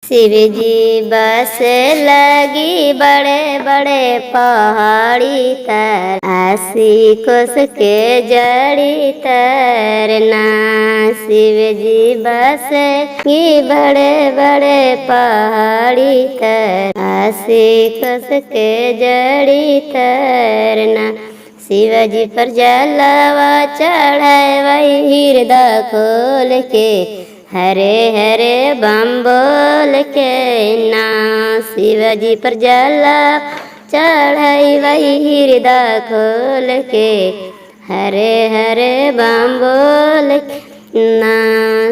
शिव जी बस लगी बड़े बड़े पहाड़ी तर, आसी कोस के जड़ी तरना। शिव जी बस की बड़े बड़े पहाड़ी तर, आसी कोस के जड़ी तरना। शिवजी पर जलवा चढ़ाए वही हृदय खोल के, हरे हरे बम बोल के ना। शिवजी पर जलवा चढ़ाई वही हृदय खोल के, हरे हरे बम बोल के ना।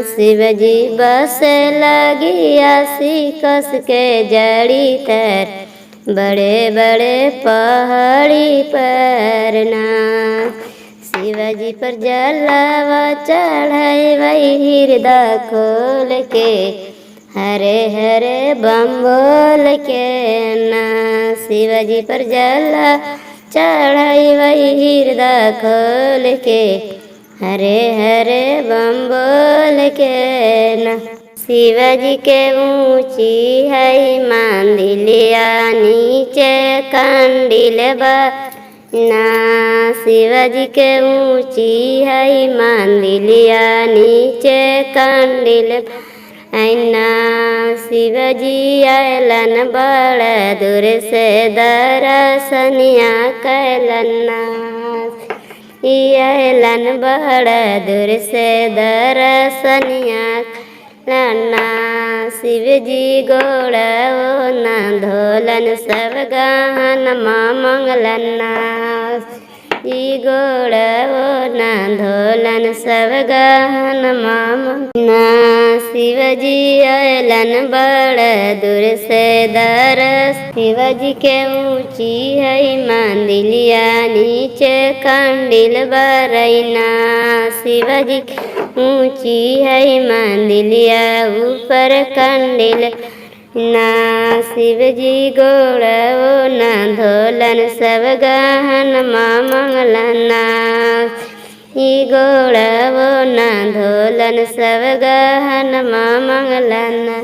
शिवजी बस लगी आसी कस के जड़ी तर, बड़े बड़े पहाड़ी पर ना। शिवजी पर जलवा चढ़ाई वही हृदय खोल के, हरे हरे बम बोल के ना। शिवजी पर जलवा चढ़ाई वही हृदय खोल के, हरे हरे बम बोल के ना। शिवजी के ऊंची है मंदिलिया, नीचे कंडिल ना। शिवजी के ऊंची है मंदिलिया, नीचे कंडिल ना। शिवजी आयलन बड़ा दूर से दर्शनिया कैलना, आयलन बड़ा दूर से दर्शनिया लन्ना। शिवजी गोड़ा ओ ना धोलन सब गहन मंगलना, ई गोड़ा ओ ना धोलन सब गहन मंगलना। शिवजी आयलन बड़ा दूर से दरस, शिवजी के ऊंची है मंदिलिया, नीचे कंडिल बरैना। शिवजी ऊंची है मंदिलिया, ऊपर कंडिल ना। शिवजी गोड़ा ओ ना धोलन सब गहन मंगलना, ई गोड़ा ओ ना धोलन सब गहन मंगलना।